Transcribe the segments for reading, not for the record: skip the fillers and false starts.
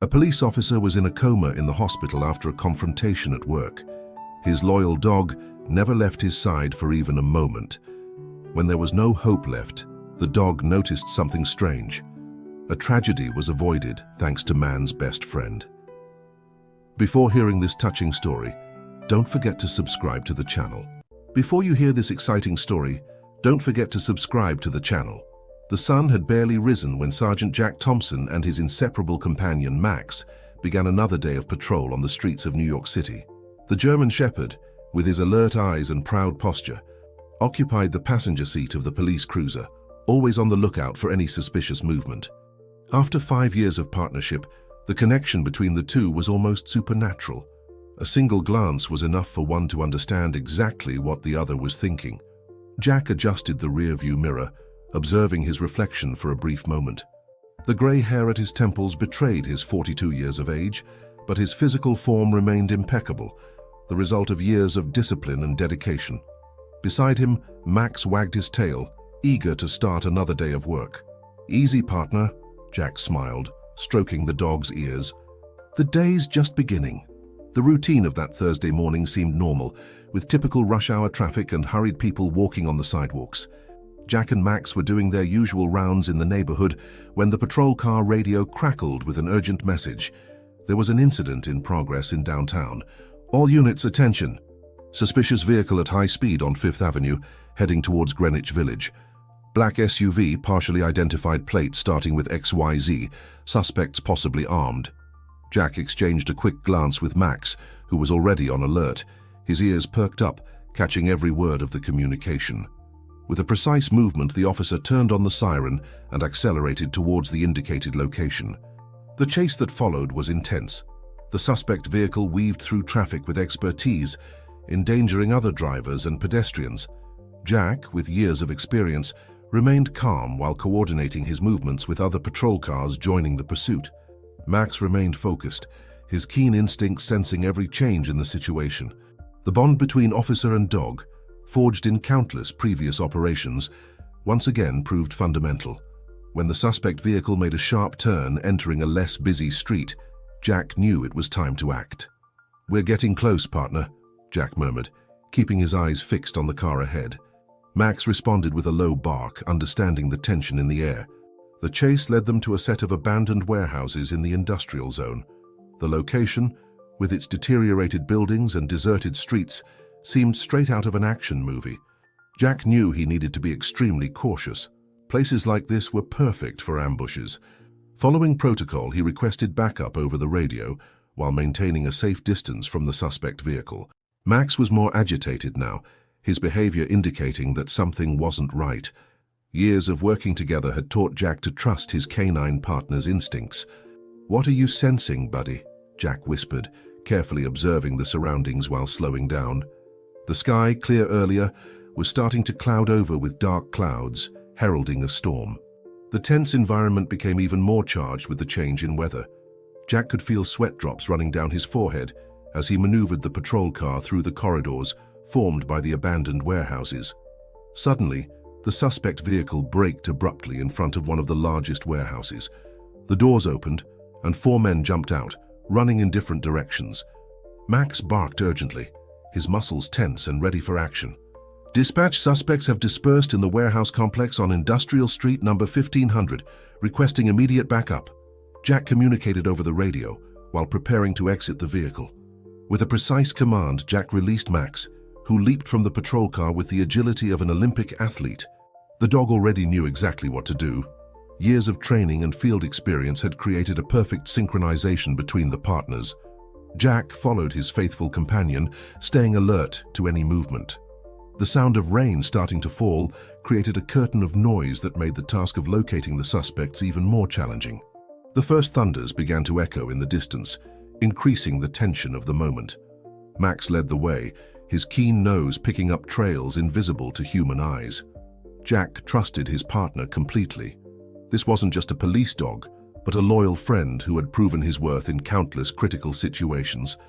A police officer was in a coma in the hospital after a confrontation at work. His loyal dog never left his side for even a moment. When there was no hope left, the dog noticed something strange. A tragedy was avoided thanks to man's best friend. Before hearing this touching story, don't forget to subscribe to the channel. Before you hear this exciting story, don't forget to subscribe to the channel. The sun had barely risen when Sergeant Jack Thompson and his inseparable companion Max began another day of patrol on the streets of New York City. The German Shepherd, with his alert eyes and proud posture, occupied the passenger seat of the police cruiser, always on the lookout for any suspicious movement. After 5 years of partnership, the connection between the two was almost supernatural. A single glance was enough for one to understand exactly what the other was thinking. Jack adjusted the rear-view mirror, observing his reflection for a brief moment. The grey hair at his temples betrayed his 42 years of age, but his physical form remained impeccable, the result of years of discipline and dedication. Beside him, Max wagged his tail, eager to start another day of work. "Easy, partner," Jack smiled, stroking the dog's ears. The day's just beginning. The routine of that Thursday morning seemed normal, with typical rush-hour traffic and hurried people walking on the sidewalks. Jack and Max were doing their usual rounds in the neighborhood when the patrol car radio crackled with an urgent message. There was an incident in progress in downtown. "All units, attention. Suspicious vehicle at high speed on 5th Avenue, heading towards Greenwich Village. Black SUV, partially identified plate starting with XYZ, suspects possibly armed." Jack exchanged a quick glance with Max, who was already on alert, his ears perked up, catching every word of the communication. With a precise movement, the officer turned on the siren and accelerated towards the indicated location. The chase that followed was intense. The suspect vehicle weaved through traffic with expertise, endangering other drivers and pedestrians. Jack, with years of experience, remained calm while coordinating his movements with other patrol cars joining the pursuit. Max remained focused, his keen instincts sensing every change in the situation. The bond between officer and dog, forged in countless previous operations, once again proved fundamental. When the suspect vehicle made a sharp turn entering a less busy street, Jack knew it was time to act. "We're getting close, partner," Jack murmured, keeping his eyes fixed on the car ahead. Max responded with a low bark, understanding the tension in the air. The chase led them to a set of abandoned warehouses in the industrial zone. The location, with its deteriorated buildings and deserted streets, seemed straight out of an action movie. Jack knew he needed to be extremely cautious. Places like this were perfect for ambushes. Following protocol, he requested backup over the radio, while maintaining a safe distance from the suspect vehicle. Max was more agitated now, his behavior indicating that something wasn't right. Years of working together had taught Jack to trust his canine partner's instincts. "What are you sensing, buddy?" Jack whispered, carefully observing the surroundings while slowing down. The sky, clear earlier, was starting to cloud over with dark clouds, heralding a storm. The tense environment became even more charged with the change in weather. Jack could feel sweat drops running down his forehead as he maneuvered the patrol car through the corridors formed by the abandoned warehouses. Suddenly, the suspect vehicle braked abruptly in front of one of the largest warehouses. The doors opened, and 4 men jumped out, running in different directions. Max barked urgently, his muscles tense and ready for action. "Dispatch, suspects have dispersed in the warehouse complex on Industrial Street number 1500, requesting immediate backup." Jack communicated over the radio while preparing to exit the vehicle. With a precise command, Jack released Max, who leaped from the patrol car with the agility of an Olympic athlete. The dog already knew exactly what to do. Years of training and field experience had created a perfect synchronization between the partners. Jack followed his faithful companion, staying alert to any movement. The sound of rain starting to fall created a curtain of noise that made the task of locating the suspects even more challenging. The first thunders began to echo in the distance, increasing the tension of the moment. Max led the way, his keen nose picking up trails invisible to human eyes. Jack trusted his partner completely. This wasn't just a police dog, but a loyal friend who had proven his worth in countless critical situations.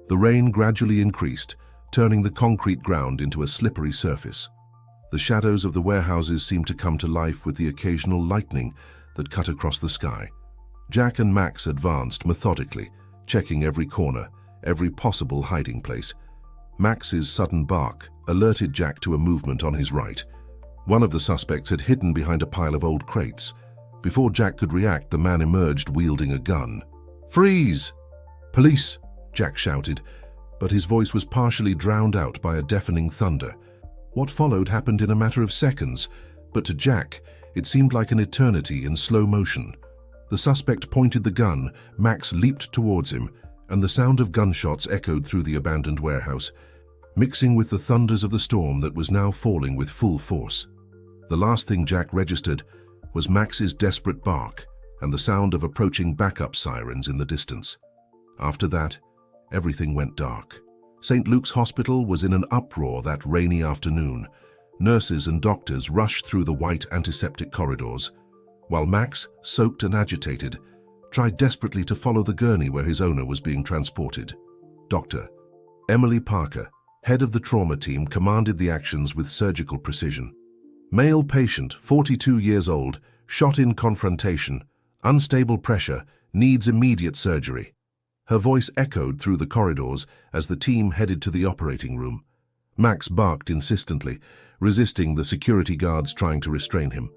The rain gradually increased, turning the concrete ground into a slippery surface. The shadows of the warehouses seemed to come to life with the occasional lightning that cut across the sky. Jack and Max advanced methodically, checking every corner, every possible hiding place. Max's sudden bark alerted Jack to a movement on his right. One of the suspects had hidden behind a pile of old crates. Before Jack could react, the man emerged wielding a gun. "Freeze!" "Police!" Jack shouted, but his voice was partially drowned out by a deafening thunder. What followed happened in a matter of seconds, but to Jack, it seemed like an eternity in slow motion. The suspect pointed the gun, Max leaped towards him, and the sound of gunshots echoed through the abandoned warehouse, mixing with the thunders of the storm that was now falling with full force. The last thing Jack registered was Max's desperate bark and the sound of approaching backup sirens in the distance. After that, everything went dark. St. Luke's Hospital was in an uproar that rainy afternoon. Nurses and doctors rushed through the white antiseptic corridors, while Max, soaked and agitated, tried desperately to follow the gurney where his owner was being transported. Dr. Emily Parker, head of the trauma team, commanded the actions with surgical precision. Male patient, 42 years old, shot in confrontation, unstable pressure, needs immediate surgery. Her voice echoed through the corridors as the team headed to the operating room. Max barked insistently, resisting the security guards trying to restrain him.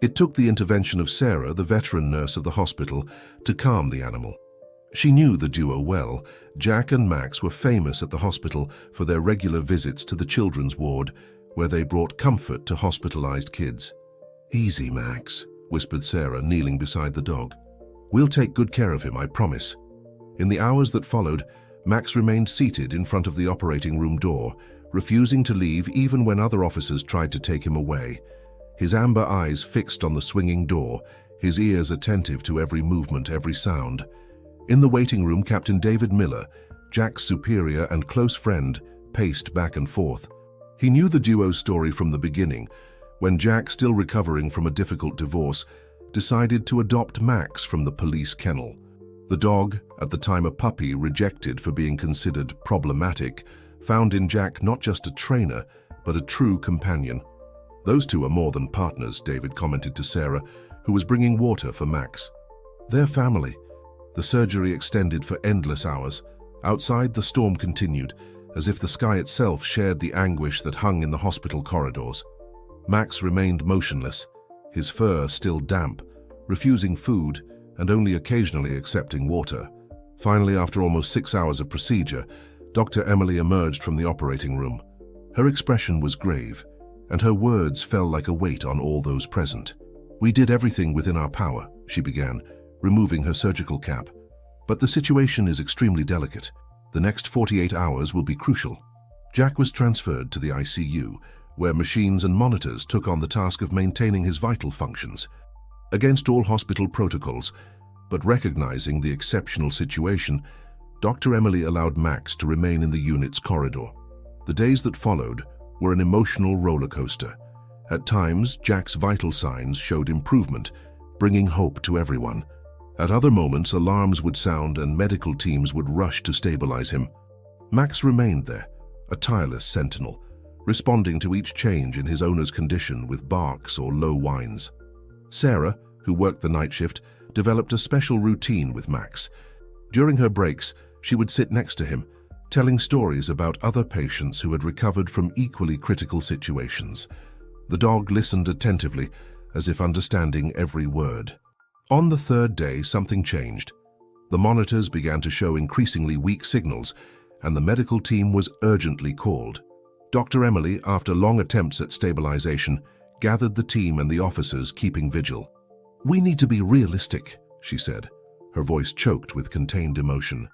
It took the intervention of Sarah, the veteran nurse of the hospital, to calm the animal. She knew the duo well. Jack and Max were famous at the hospital for their regular visits to the children's ward, where they brought comfort to hospitalized kids. "Easy, Max," whispered Sarah, kneeling beside the dog. "We'll take good care of him, I promise." In the hours that followed, Max remained seated in front of the operating room door, refusing to leave even when other officers tried to take him away. His amber eyes fixed on the swinging door, his ears attentive to every movement, every sound. In the waiting room, Captain David Miller, Jack's superior and close friend, paced back and forth. He knew the duo's story from the beginning, when Jack, still recovering from a difficult divorce, decided to adopt Max from the police kennel. The dog, at the time a puppy rejected for being considered problematic, found in Jack not just a trainer, but a true companion. "Those two are more than partners," David commented to Sarah, who was bringing water for Max. "They're family." The surgery extended for endless hours. Outside, the storm continued, as if the sky itself shared the anguish that hung in the hospital corridors. Max remained motionless, his fur still damp, refusing food and only occasionally accepting water. Finally, after almost 6 hours of procedure, Dr. Emily emerged from the operating room. Her expression was grave, and her words fell like a weight on all those present. "We did everything within our power," she began, removing her surgical cap. "But the situation is extremely delicate. The next 48 hours will be crucial." Jack was transferred to the ICU, where machines and monitors took on the task of maintaining his vital functions. Against all hospital protocols, but recognizing the exceptional situation, Dr. Emily allowed Max to remain in the unit's corridor. The days that followed were an emotional roller coaster. At times, Jack's vital signs showed improvement, bringing hope to everyone. At other moments, alarms would sound and medical teams would rush to stabilize him. Max remained there, a tireless sentinel, responding to each change in his owner's condition with barks or low whines. Sarah, who worked the night shift, developed a special routine with Max. During her breaks, she would sit next to him, telling stories about other patients who had recovered from equally critical situations. The dog listened attentively, as if understanding every word. On the third day, something changed. The monitors began to show increasingly weak signals, and the medical team was urgently called. Dr. Emily, after long attempts at stabilization, gathered the team and the officers, keeping vigil. "We need to be realistic," she said, her voice choked with contained emotion.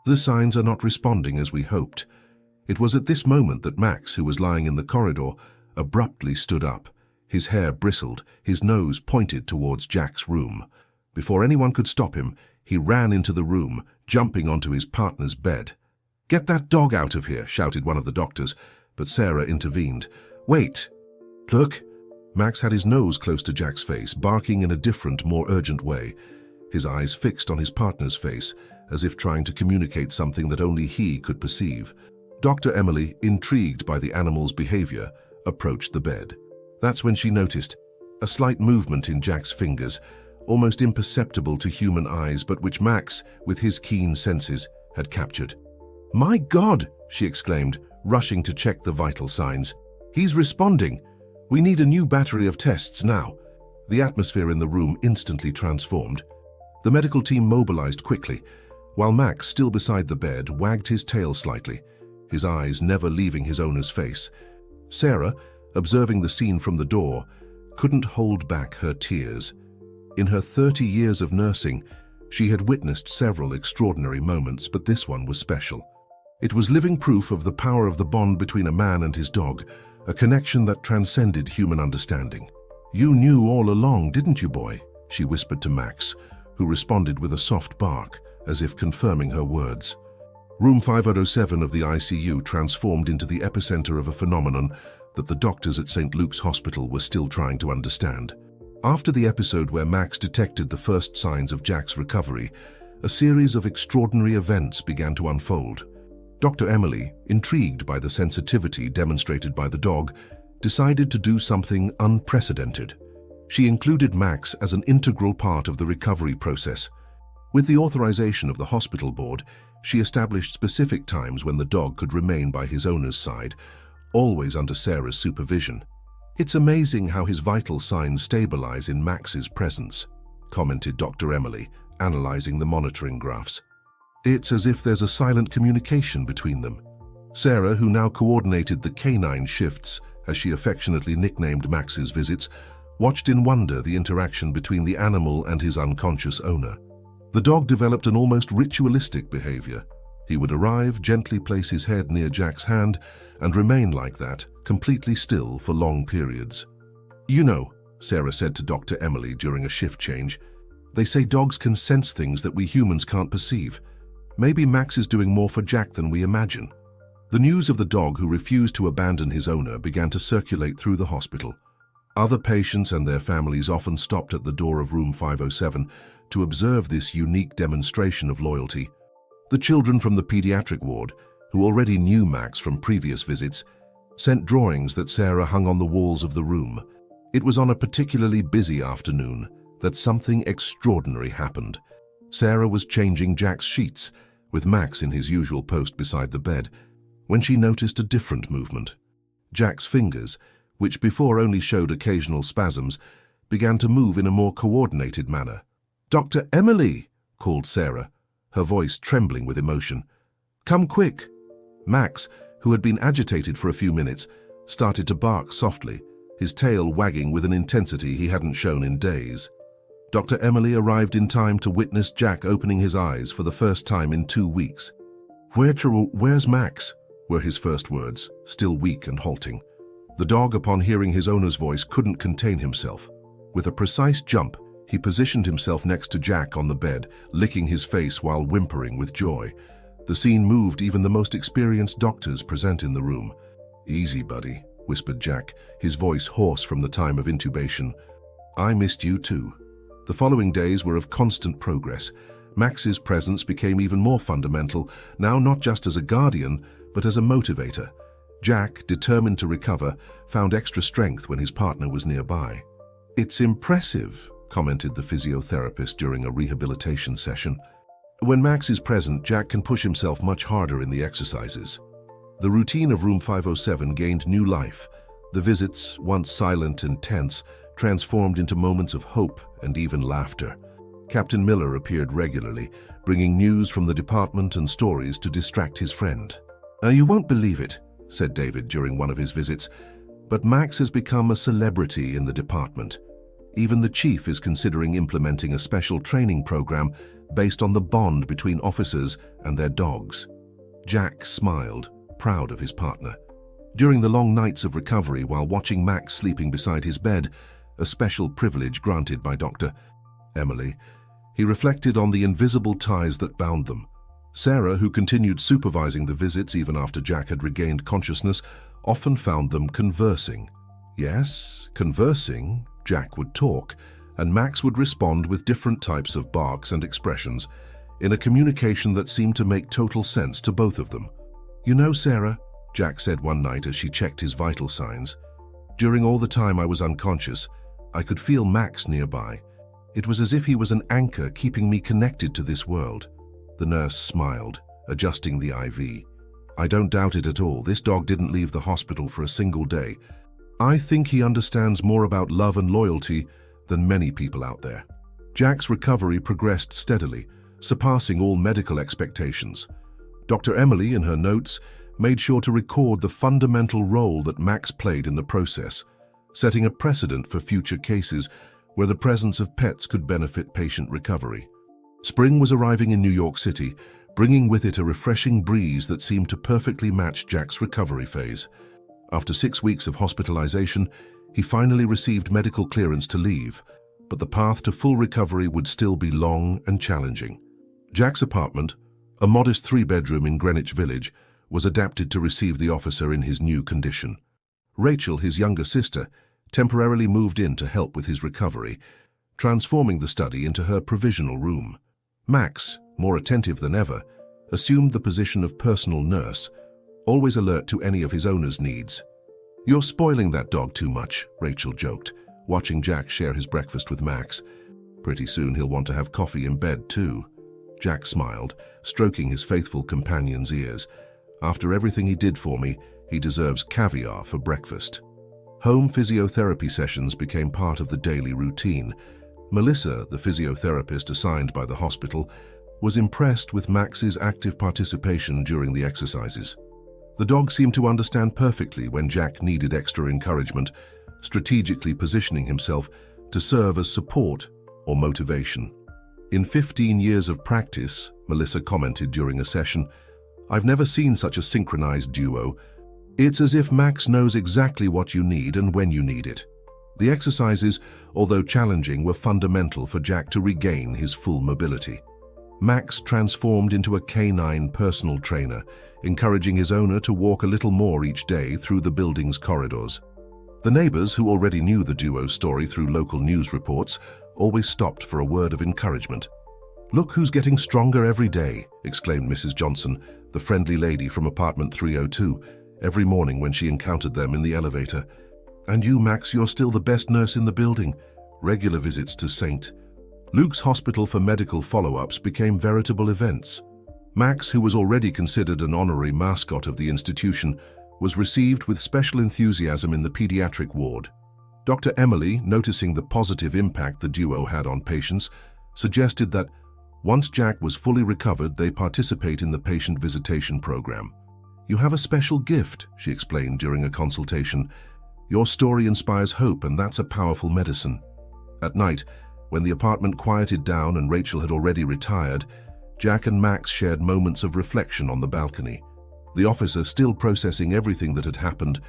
"The signs are not responding as we hoped." It was at this moment that Max, who was lying in the corridor, abruptly stood up. His hair bristled, his nose pointed towards Jack's room. Before anyone could stop him, he ran into the room, jumping onto his partner's bed. "Get that dog out of here," shouted one of the doctors, but Sarah intervened. "Wait. Look." Max had his nose close to Jack's face, barking in a different, more urgent way, his eyes fixed on his partner's face, as if trying to communicate something that only he could perceive. Dr. Emily, intrigued by the animal's behavior, approached the bed. That's when she noticed a slight movement in Jack's fingers, almost imperceptible to human eyes, but which Max, with his keen senses, had captured. "My God!" she exclaimed, rushing to check the vital signs. "He's responding! We need a new battery of tests now." The atmosphere in the room instantly transformed. The medical team mobilized quickly, while Max, still beside the bed, wagged his tail slightly, his eyes never leaving his owner's face. Sarah, observing the scene from the door, couldn't hold back her tears. In her 30 years of nursing, she had witnessed several extraordinary moments, but this one was special. It was living proof of the power of the bond between a man and his dog, a connection that transcended human understanding. "You knew all along, didn't you, boy?" she whispered to Max, who responded with a soft bark, as if confirming her words. Room 507 of the ICU transformed into the epicenter of a phenomenon that the doctors at St. Luke's Hospital were still trying to understand. After the episode where Max detected the first signs of Jack's recovery, a series of extraordinary events began to unfold. Dr. Emily, intrigued by the sensitivity demonstrated by the dog, decided to do something unprecedented. She included Max as an integral part of the recovery process. With the authorization of the hospital board, she established specific times when the dog could remain by his owner's side, always under Sarah's supervision. "It's amazing how his vital signs stabilize in Max's presence," commented Dr. Emily, analyzing the monitoring graphs. "It's as if there's a silent communication between them." Sarah, who now coordinated the canine shifts, as she affectionately nicknamed Max's visits, watched in wonder the interaction between the animal and his unconscious owner. The dog developed an almost ritualistic behavior. He would arrive, gently place his head near Jack's hand, and remain like that, completely still for long periods. "You know," Sarah said to Dr. Emily during a shift change, "they say dogs can sense things that we humans can't perceive. Maybe Max is doing more for Jack than we imagine." The news of the dog who refused to abandon his owner began to circulate through the hospital. Other patients and their families often stopped at the door of room 507 to observe this unique demonstration of loyalty. The children from the pediatric ward, who already knew Max from previous visits, sent drawings that Sarah hung on the walls of the room. It was on a particularly busy afternoon that something extraordinary happened. Sarah was changing Jack's sheets, with Max in his usual post beside the bed, when she noticed a different movement. Jack's fingers, which before only showed occasional spasms, began to move in a more coordinated manner. "Dr. Emily!" called Sarah, her voice trembling with emotion. "Come quick!" Max, who had been agitated for a few minutes, started to bark softly, his tail wagging with an intensity he hadn't shown in days. Dr. Emily arrived in time to witness Jack opening his eyes for the first time in 2 weeks. "Where's Max?" were his first words, still weak and halting. The dog, upon hearing his owner's voice, couldn't contain himself. With a precise jump, he positioned himself next to Jack on the bed, licking his face while whimpering with joy. The scene moved even the most experienced doctors present in the room. "Easy, buddy," whispered Jack, his voice hoarse from the time of intubation. "I missed you too." The following days were of constant progress. Max's presence became even more fundamental, now not just as a guardian, but as a motivator. Jack, determined to recover, found extra strength when his partner was nearby. "It's impressive," commented the physiotherapist during a rehabilitation session. "When Max is present, Jack can push himself much harder in the exercises." The routine of room 507 gained new life. The visits, once silent and tense, transformed into moments of hope and even laughter. Captain Miller appeared regularly, bringing news from the department and stories to distract his friend. "You won't believe it," said David during one of his visits, "but Max has become a celebrity in the department. Even the chief is considering implementing a special training program based on the bond between officers and their dogs." Jack smiled, proud of his partner. During the long nights of recovery while watching Max sleeping beside his bed, a special privilege granted by Dr. Emily, he reflected on the invisible ties that bound them. Sarah, who continued supervising the visits even after Jack had regained consciousness, often found them conversing. Yes, conversing. Jack would talk, and Max would respond with different types of barks and expressions, in a communication that seemed to make total sense to both of them. "You know, Sarah," Jack said one night as she checked his vital signs, "during all the time I was unconscious, I could feel Max nearby. It was as if he was an anchor keeping me connected to this world. The nurse smiled, adjusting the IV. I don't doubt it at all. This dog didn't leave the hospital for a single day. I think he understands more about love and loyalty than many people out there. Jack's recovery progressed steadily, surpassing all medical expectations. Dr. Emily, in her notes, made sure to record the fundamental role that Max played in the process, setting a precedent for future cases where the presence of pets could benefit patient recovery. Spring was arriving in New York City, bringing with it a refreshing breeze that seemed to perfectly match Jack's recovery phase. After 6 weeks of hospitalization, he finally received medical clearance to leave, but the path to full recovery would still be long and challenging. Jack's apartment, a modest 3-bedroom in Greenwich Village, was adapted to receive the officer in his new condition. Rachel, his younger sister, temporarily moved in to help with his recovery, transforming the study into her provisional room. Max, more attentive than ever, assumed the position of personal nurse, always alert to any of his owner's needs. "You're spoiling that dog too much," Rachel joked, watching Jack share his breakfast with Max. "Pretty soon he'll want to have coffee in bed too." Jack smiled, stroking his faithful companion's ears. "After everything he did for me, he deserves caviar for breakfast." Home physiotherapy sessions became part of the daily routine. Melissa, the physiotherapist assigned by the hospital, was impressed with Max's active participation during the exercises. The dog seemed to understand perfectly when Jack needed extra encouragement, strategically positioning himself to serve as support or motivation. "In 15 years of practice," Melissa commented during a session, "I've never seen such a synchronized duo. It's as if Max knows exactly what you need and when you need it." The exercises, although challenging, were fundamental for Jack to regain his full mobility. Max transformed into a canine personal trainer, encouraging his owner to walk a little more each day through the building's corridors. The neighbors, who already knew the duo's story through local news reports, always stopped for a word of encouragement. "Look who's getting stronger every day," exclaimed Mrs. Johnson, the friendly lady from apartment 302, every morning when she encountered them in the elevator. "And you, Max, you're still the best nurse in the building." Regular visits to St. Luke's Hospital for medical follow-ups became veritable events. Max, who was already considered an honorary mascot of the institution, was received with special enthusiasm in the pediatric ward. Dr. Emily, noticing the positive impact the duo had on patients, suggested that once Jack was fully recovered, they participate in the patient visitation program. "You have a special gift," she explained during a consultation. "Your story inspires hope, and that's a powerful medicine." At night, when the apartment quieted down and Rachel had already retired, Jack and Max shared moments of reflection on the balcony. The officer, still processing everything that had happened,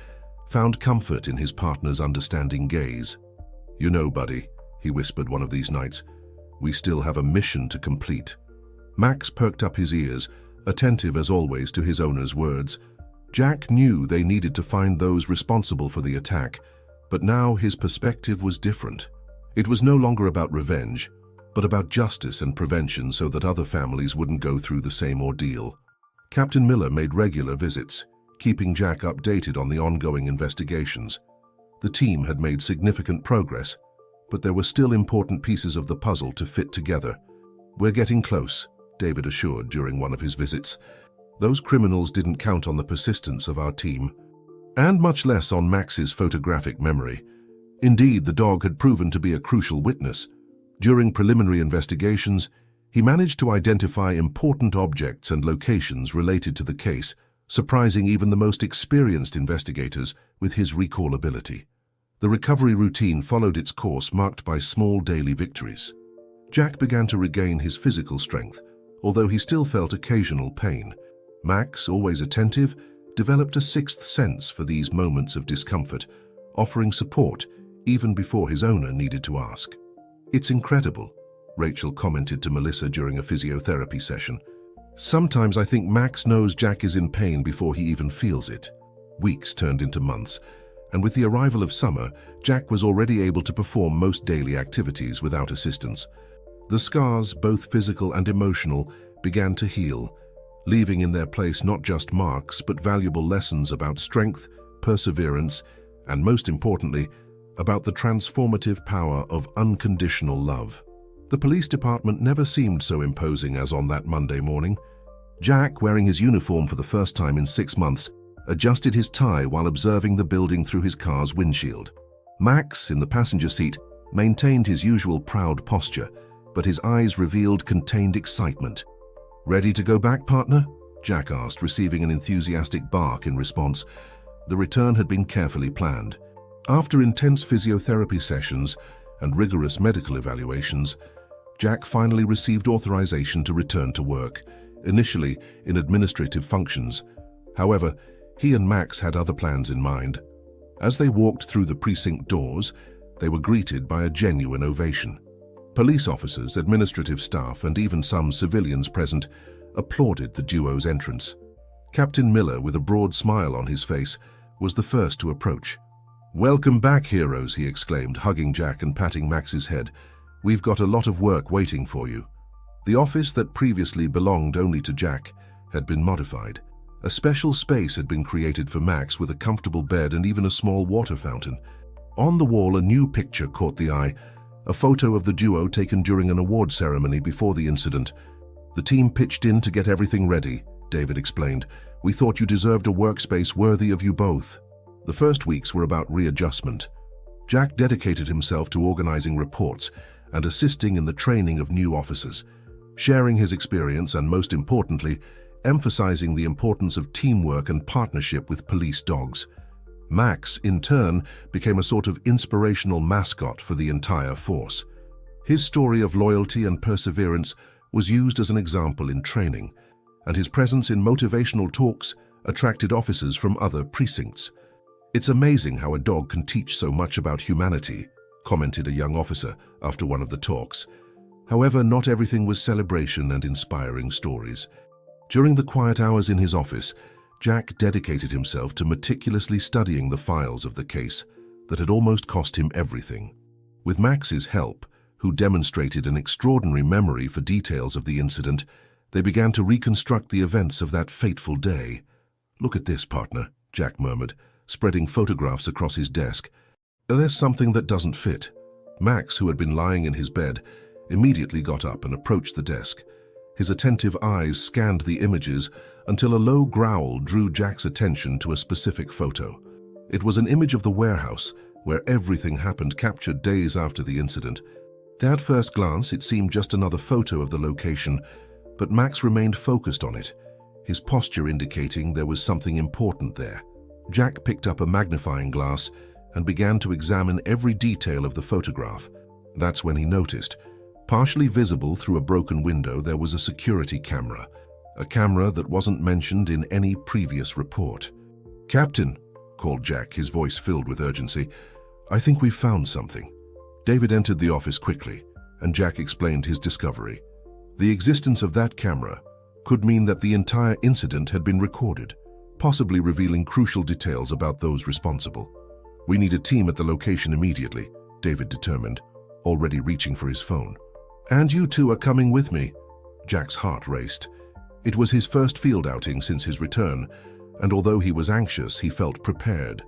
found comfort in his partner's understanding gaze. "You know, buddy," he whispered one of these nights, "we still have a mission to complete." Max perked up his ears, attentive as always to his owner's words. Jack knew they needed to find those responsible for the attack, but now his perspective was different. It was no longer about revenge, but about justice and prevention so that other families wouldn't go through the same ordeal. Captain Miller made regular visits, keeping Jack updated on the ongoing investigations. The team had made significant progress, but there were still important pieces of the puzzle to fit together. "We're getting close," David assured during one of his visits. Those criminals didn't count on the persistence of our team, and much less on Max's photographic memory. Indeed, the dog had proven to be a crucial witness. During preliminary investigations, he managed to identify important objects and locations related to the case, surprising even the most experienced investigators with his recall ability. The recovery routine followed its course, marked by small daily victories. Jack began to regain his physical strength, although he still felt occasional pain. Max, always attentive, developed a sixth sense for these moments of discomfort, offering support even before his owner needed to ask. "It's incredible," Rachel commented to Melissa during a physiotherapy session. "Sometimes I think Max knows Jack is in pain before he even feels it." Weeks turned into months, and with the arrival of summer, Jack was already able to perform most daily activities without assistance. The scars, both physical and emotional, began to heal, leaving in their place not just marks but valuable lessons about strength, perseverance, and most importantly, about the transformative power of unconditional love. The police department never seemed so imposing as on that Monday morning. Jack, wearing his uniform for the first time in 6 months, adjusted his tie while observing the building through his car's windshield. Max, in the passenger seat, maintained his usual proud posture, but his eyes revealed contained excitement. "Ready to go back, partner?" Jack asked, receiving an enthusiastic bark in response. The return had been carefully planned. After intense physiotherapy sessions and rigorous medical evaluations, Jack finally received authorization to return to work, initially in administrative functions. However, he and Max had other plans in mind. As they walked through the precinct doors, they were greeted by a genuine ovation. Police officers, administrative staff, and even some civilians present applauded the duo's entrance. Captain Miller, with a broad smile on his face, was the first to approach. "Welcome back, heroes," he exclaimed, hugging Jack and patting Max's head. "We've got a lot of work waiting for you." The office that previously belonged only to Jack had been modified. A special space had been created for Max with a comfortable bed and even a small water fountain. On the wall, a new picture caught the eye, a photo of the duo taken during an award ceremony before the incident. "The team pitched in to get everything ready," David explained. "We thought you deserved a workspace worthy of you both." The first weeks were about readjustment. Jack dedicated himself to organizing reports and assisting in the training of new officers, sharing his experience and, most importantly, emphasizing the importance of teamwork and partnership with police dogs. Max, in turn, became a sort of inspirational mascot for the entire force. His story of loyalty and perseverance was used as an example in training, and his presence in motivational talks attracted officers from other precincts. "It's amazing how a dog can teach so much about humanity," commented a young officer after one of the talks. However, not everything was celebration and inspiring stories. During the quiet hours in his office, Jack dedicated himself to meticulously studying the files of the case that had almost cost him everything. With Max's help, who demonstrated an extraordinary memory for details of the incident, they began to reconstruct the events of that fateful day. "Look at this, partner," Jack murmured, spreading photographs across his desk. "There's something that doesn't fit." Max, who had been lying in his bed, immediately got up and approached the desk. His attentive eyes scanned the images until a low growl drew Jack's attention to a specific photo. It was an image of the warehouse, where everything happened, captured days after the incident. At first glance, it seemed just another photo of the location, but Max remained focused on it, his posture indicating there was something important there. Jack picked up a magnifying glass and began to examine every detail of the photograph. That's when he noticed, partially visible through a broken window, there was a security camera, a camera that wasn't mentioned in any previous report. "Captain," called Jack, his voice filled with urgency, "I think we've found something." David entered the office quickly, and Jack explained his discovery. The existence of that camera could mean that the entire incident had been recorded, possibly revealing crucial details about those responsible. "We need a team at the location immediately," David determined, already reaching for his phone. "And you two are coming with me." Jack's heart raced. It was his first field outing since his return, and although he was anxious, he felt prepared.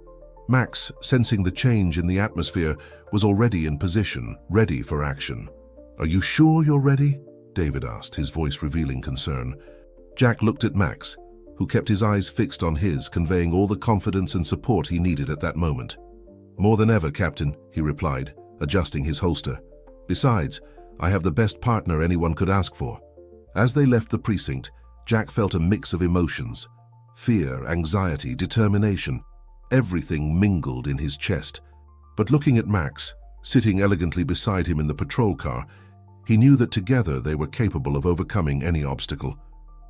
Max, sensing the change in the atmosphere, was already in position, ready for action. "Are you sure you're ready?" David asked, his voice revealing concern. Jack looked at Max, who kept his eyes fixed on his, conveying all the confidence and support he needed at that moment. "More than ever, Captain," he replied, adjusting his holster. "Besides, I have the best partner anyone could ask for." As they left the precinct, Jack felt a mix of emotions: fear, anxiety, determination. Everything mingled in his chest. But looking at Max, sitting elegantly beside him in the patrol car, he knew that together they were capable of overcoming any obstacle.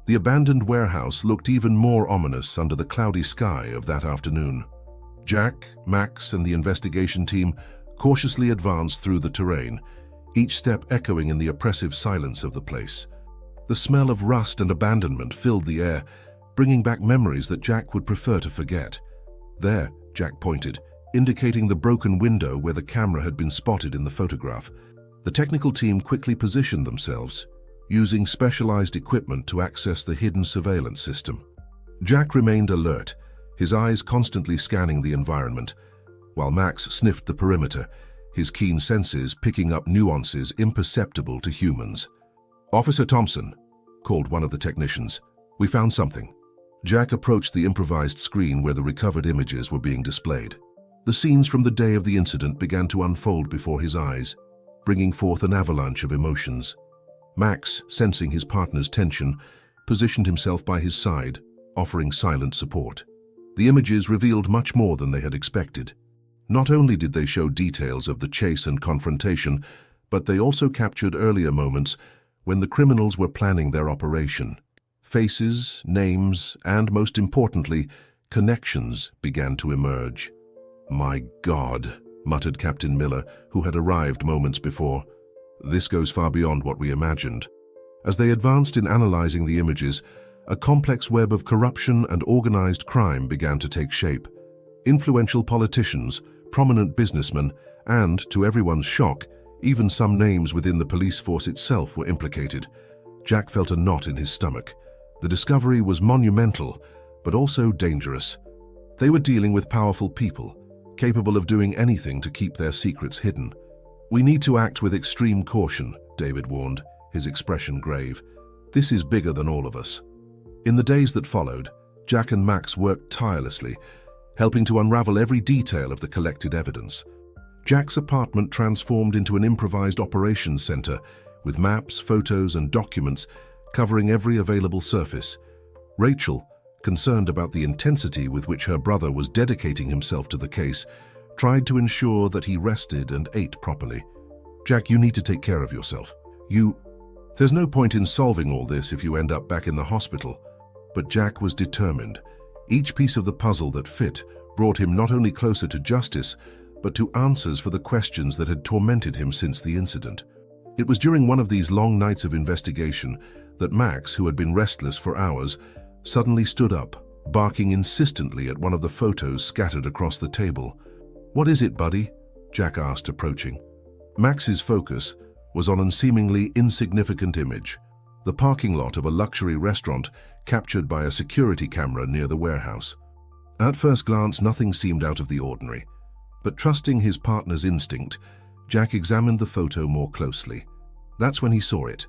The abandoned warehouse looked even more ominous under the cloudy sky of that afternoon. Jack, Max, and the investigation team cautiously advanced through the terrain, each step echoing in the oppressive silence of the place. The smell of rust and abandonment filled the air, bringing back memories that Jack would prefer to forget. "There," Jack pointed, indicating the broken window where the camera had been spotted in the photograph. The technical team quickly positioned themselves, using specialized equipment to access the hidden surveillance system. Jack remained alert, his eyes constantly scanning the environment. While Max sniffed the perimeter, his keen senses picking up nuances imperceptible to humans. "Officer Thompson," called one of the technicians, "we found something." Jack approached the improvised screen where the recovered images were being displayed. The scenes from the day of the incident began to unfold before his eyes, bringing forth an avalanche of emotions. Max, sensing his partner's tension, positioned himself by his side, offering silent support. The images revealed much more than they had expected. Not only did they show details of the chase and confrontation, but they also captured earlier moments when the criminals were planning their operation. Faces, names, and most importantly, connections began to emerge. "My God," muttered Captain Miller, who had arrived moments before. "This goes far beyond what we imagined." As they advanced in analyzing the images, a complex web of corruption and organized crime began to take shape. Influential politicians, prominent businessmen, and, to everyone's shock, even some names within the police force itself were implicated. Jack felt a knot in his stomach. The discovery was monumental, but also dangerous. They were dealing with powerful people, capable of doing anything to keep their secrets hidden. "We need to act with extreme caution," David warned, his expression grave. "This is bigger than all of us." In the days that followed, Jack and Max worked tirelessly, helping to unravel every detail of the collected evidence. Jack's apartment transformed into an improvised operations center, with maps, photos, and documents covering every available surface. Rachel, concerned about the intensity with which her brother was dedicating himself to the case, tried to ensure that he rested and ate properly. "Jack, you need to take care of yourself. There's no point in solving all this if you end up back in the hospital." But Jack was determined. Each piece of the puzzle that fit brought him not only closer to justice, but to answers for the questions that had tormented him since the incident. It was during one of these long nights of investigation that Max, who had been restless for hours, suddenly stood up, barking insistently at one of the photos scattered across the table. "What is it, buddy?" Jack asked, approaching. Max's focus was on a seemingly insignificant image, the parking lot of a luxury restaurant captured by a security camera near the warehouse. At first glance, nothing seemed out of the ordinary, but trusting his partner's instinct, Jack examined the photo more closely. That's when he saw it.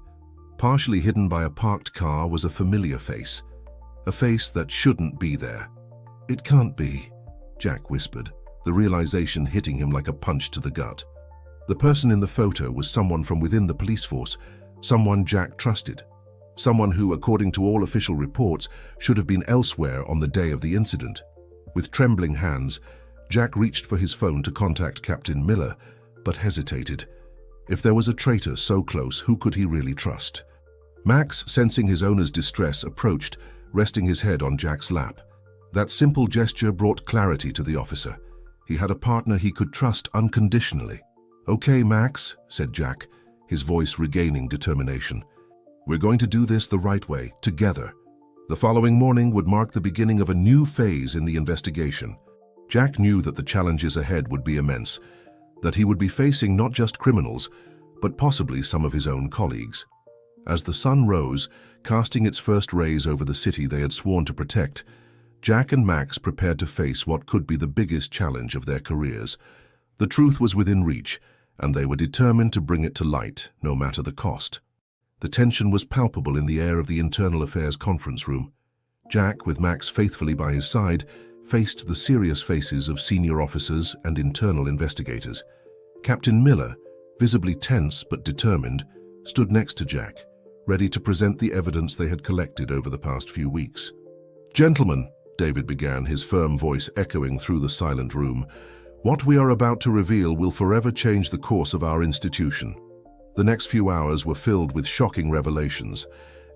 Partially hidden by a parked car was a familiar face, a face that shouldn't be there. "It can't be," Jack whispered, the realization hitting him like a punch to the gut. The person in the photo was someone from within the police force, someone Jack trusted, someone who, according to all official reports, should have been elsewhere on the day of the incident. With trembling hands, Jack reached for his phone to contact Captain Miller, but hesitated. If there was a traitor so close, who could he really trust? Max, sensing his owner's distress, approached, resting his head on Jack's lap. That simple gesture brought clarity to the officer. He had a partner he could trust unconditionally. "Okay, Max," said Jack, his voice regaining determination. "We're going to do this the right way, together." The following morning would mark the beginning of a new phase in the investigation. Jack knew that the challenges ahead would be immense, that he would be facing not just criminals, but possibly some of his own colleagues. As the sun rose, casting its first rays over the city they had sworn to protect, Jack and Max prepared to face what could be the biggest challenge of their careers. The truth was within reach, and they were determined to bring it to light, no matter the cost. The tension was palpable in the air of the Internal Affairs conference room. Jack, with Max faithfully by his side, faced the serious faces of senior officers and internal investigators. Captain Miller, visibly tense but determined, stood next to Jack, ready to present the evidence they had collected over the past few weeks. "Gentlemen," David began, his firm voice echoing through the silent room, "what we are about to reveal will forever change the course of our institution." The next few hours were filled with shocking revelations.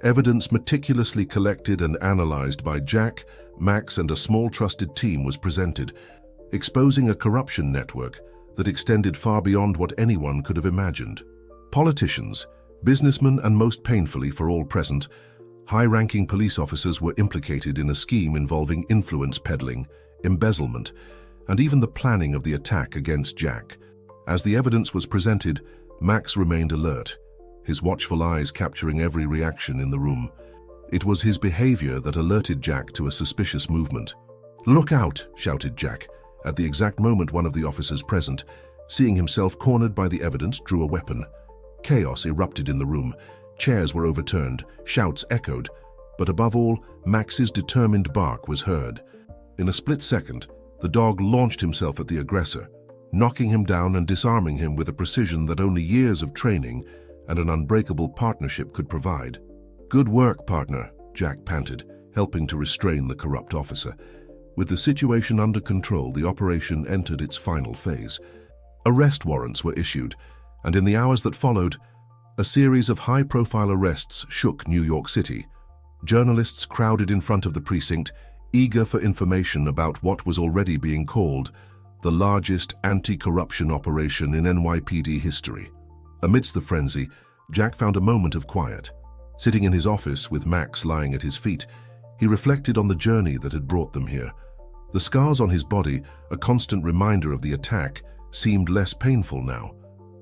Evidence meticulously collected and analyzed by Jack, Max, and a small trusted team was presented, exposing a corruption network that extended far beyond what anyone could have imagined. Politicians, businessmen, and most painfully for all present, high-ranking police officers were implicated in a scheme involving influence peddling, embezzlement, and even the planning of the attack against Jack. As the evidence was presented, Max remained alert, his watchful eyes capturing every reaction in the room. It was his behavior that alerted Jack to a suspicious movement. "Look out!" shouted Jack. At the exact moment one of the officers present, Seeing himself cornered by the evidence, drew a weapon. Chaos erupted in the room. Chairs were overturned, shouts echoed, but above all, Max's determined bark was heard. In a split second, the dog launched himself at the aggressor, knocking him down and disarming him with a precision that only years of training and an unbreakable partnership could provide. "Good work, partner," Jack panted, helping to restrain the corrupt officer. With the situation under control, the operation entered its final phase. Arrest warrants were issued, and in the hours that followed, a series of high-profile arrests shook New York City. Journalists crowded in front of the precinct, eager for information about what was already being called the largest anti-corruption operation in NYPD history. Amidst the frenzy, Jack found a moment of quiet. Sitting in his office with Max lying at his feet, he reflected on the journey that had brought them here. The scars on his body, a constant reminder of the attack, seemed less painful now.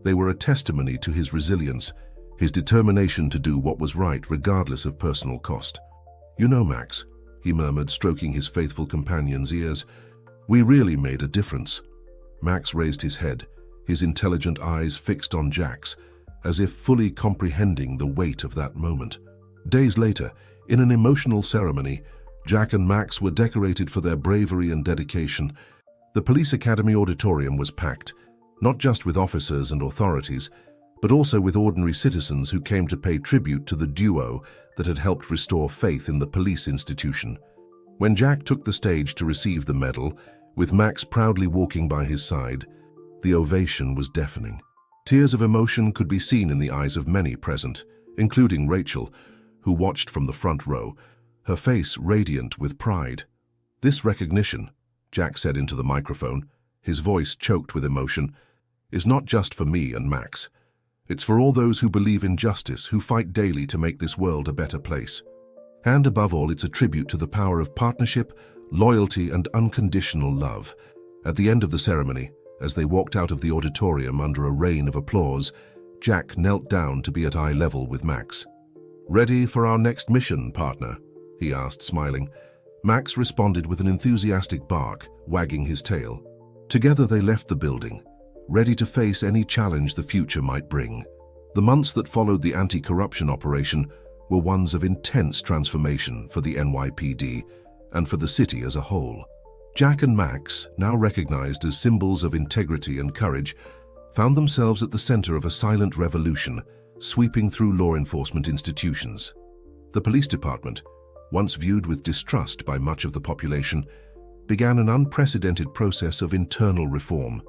They were a testimony to his resilience, his determination to do what was right regardless of personal cost. "You know, Max," he murmured, stroking his faithful companion's ears, "we really made a difference." Max raised his head, his intelligent eyes fixed on Jack's, as if fully comprehending the weight of that moment. Days later, in an emotional ceremony, Jack and Max were decorated for their bravery and dedication. The police academy auditorium was packed, not just with officers and authorities, but also with ordinary citizens who came to pay tribute to the duo that had helped restore faith in the police institution. When Jack took the stage to receive the medal, with Max proudly walking by his side, the ovation was deafening. Tears of emotion could be seen in the eyes of many present, including Rachel, who watched from the front row, her face radiant with pride. "This recognition," Jack said into the microphone, his voice choked with emotion, "is not just for me and Max. It's for all those who believe in justice, who fight daily to make this world a better place. And above all, it's a tribute to the power of partnership, loyalty, and unconditional love." At the end of the ceremony, as they walked out of the auditorium under a rain of applause, Jack knelt down to be at eye level with Max. "Ready for our next mission, partner?" he asked, smiling. Max responded with an enthusiastic bark, wagging his tail. Together they left the building, ready to face any challenge the future might bring. The months that followed the anti-corruption operation were ones of intense transformation for the NYPD and for the city as a whole. Jack and Max, now recognized as symbols of integrity and courage, found themselves at the center of a silent revolution sweeping through law enforcement institutions. The police department, once viewed with distrust by much of the population, began an unprecedented process of internal reform.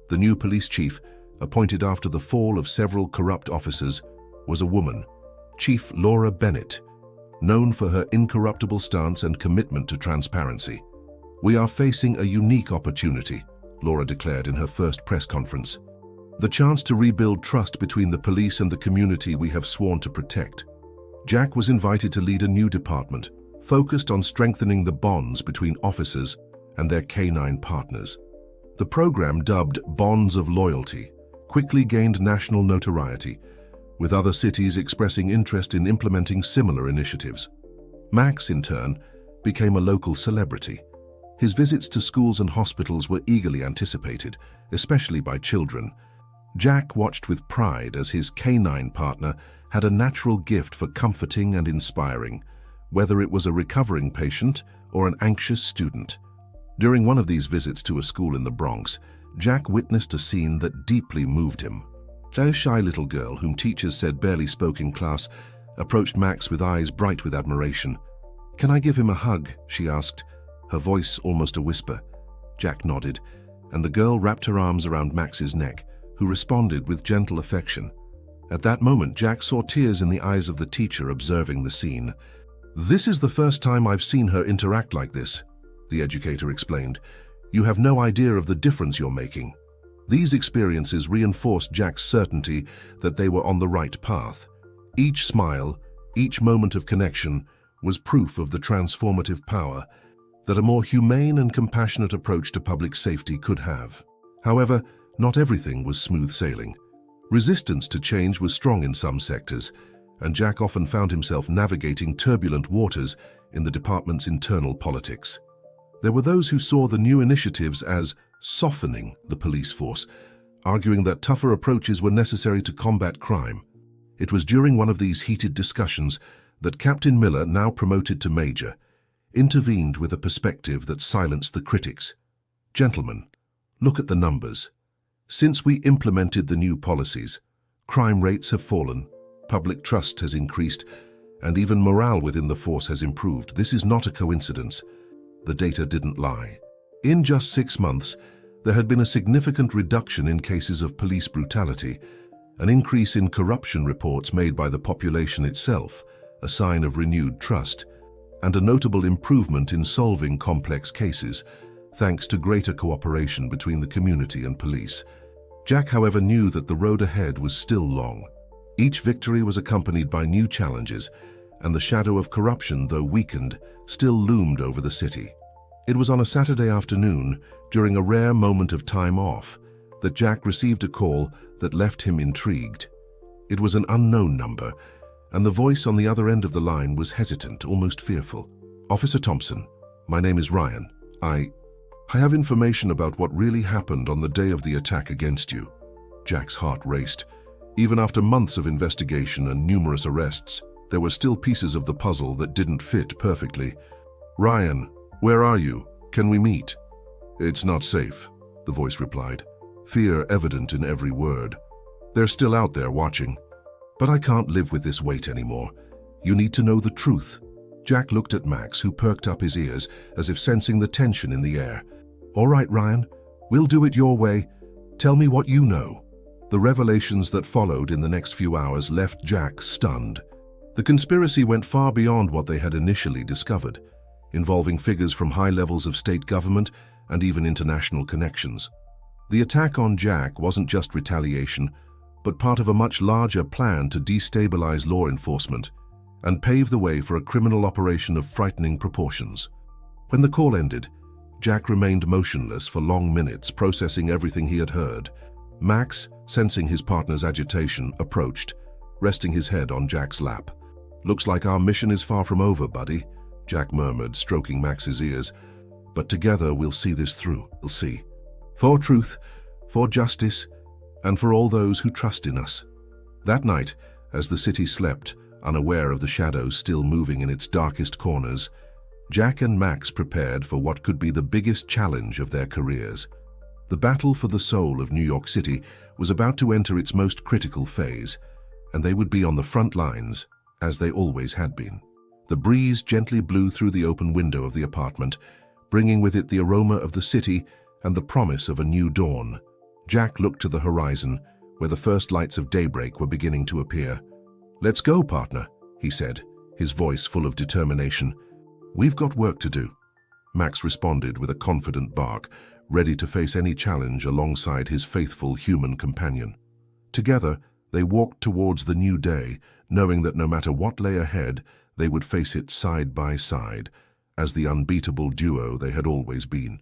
The new police chief, appointed after the fall of several corrupt officers, was a woman, Chief Laura Bennett, known for her incorruptible stance and commitment to transparency. "We are facing a unique opportunity," Laura declared in her first press conference. "The chance to rebuild trust between the police and the community we have sworn to protect." Jack was invited to lead a new department, focused on strengthening the bonds between officers and their canine partners. The program, dubbed Bonds of Loyalty, quickly gained national notoriety, with other cities expressing interest in implementing similar initiatives. Max, in turn, became a local celebrity. His visits to schools and hospitals were eagerly anticipated, especially by children. Jack watched with pride as his canine partner had a natural gift for comforting and inspiring, whether it was a recovering patient or an anxious student. During one of these visits to a school in the Bronx, Jack witnessed a scene that deeply moved him. A shy little girl, whom teachers said barely spoke in class, approached Max with eyes bright with admiration. "Can I give him a hug?" she asked, her voice almost a whisper. Jack nodded, and the girl wrapped her arms around Max's neck, who responded with gentle affection. At that moment, Jack saw tears in the eyes of the teacher observing the scene. "This is the first time I've seen her interact like this," the educator explained. "You have no idea of the difference you're making." These experiences reinforced Jack's certainty that they were on the right path. Each smile, each moment of connection, was proof of the transformative power that a more humane and compassionate approach to public safety could have. However, not everything was smooth sailing. Resistance to change was strong in some sectors, and Jack often found himself navigating turbulent waters in the department's internal politics. There were those who saw the new initiatives as softening the police force, arguing that tougher approaches were necessary to combat crime. It was during one of these heated discussions that Captain Miller, now promoted to Major, intervened with a perspective that silenced the critics. "Gentlemen, look at the numbers. Since we implemented the new policies, crime rates have fallen, public trust has increased, and even morale within the force has improved. This is not a coincidence. The data didn't lie. In just 6 months, there had been a significant reduction in cases of police brutality, an increase in corruption reports made by the population itself, a sign of renewed trust, and a notable improvement in solving complex cases, thanks to greater cooperation between the community and police." Jack, however, knew that the road ahead was still long. Each victory was accompanied by new challenges, and the shadow of corruption, though weakened, still loomed over the city. It was on a Saturday afternoon, during a rare moment of time off, that Jack received a call that left him intrigued. It was an unknown number, and the voice on the other end of the line was hesitant, almost fearful. "Officer Thompson, my name is Ryan. I have information about what really happened on the day of the attack against you." Jack's heart raced. Even after months of investigation and numerous arrests, there were still pieces of the puzzle that didn't fit perfectly. "Ryan, where are you? Can we meet?" "It's not safe," the voice replied, fear evident in every word. "They're still out there watching. But I can't live with this weight anymore. You need to know the truth." Jack looked at Max, who perked up his ears as if sensing the tension in the air. "All right, Ryan, we'll do it your way. Tell me what you know." The revelations that followed in the next few hours left Jack stunned. The conspiracy went far beyond what they had initially discovered, involving figures from high levels of state government and even international connections. The attack on Jack wasn't just retaliation, but part of a much larger plan to destabilize law enforcement and pave the way for a criminal operation of frightening proportions. When the call ended, Jack remained motionless for long minutes, processing everything he had heard. Max, sensing his partner's agitation, approached, resting his head on Jack's lap. "Looks like our mission is far from over, buddy," Jack murmured, stroking Max's ears. "But together we'll see this through, we'll see. For truth, for justice, and for all those who trust in us." That night, as the city slept, unaware of the shadows still moving in its darkest corners, Jack and Max prepared for what could be the biggest challenge of their careers. The battle for the soul of New York City was about to enter its most critical phase, and they would be on the front lines, as they always had been. The breeze gently blew through the open window of the apartment, bringing with it the aroma of the city and the promise of a new dawn. Jack looked to the horizon, where the first lights of daybreak were beginning to appear. "Let's go, partner," he said, his voice full of determination. "We've got work to do." Max responded with a confident bark, ready to face any challenge alongside his faithful human companion. Together, they walked towards the new day, knowing that no matter what lay ahead, they would face it side by side, as the unbeatable duo they had always been.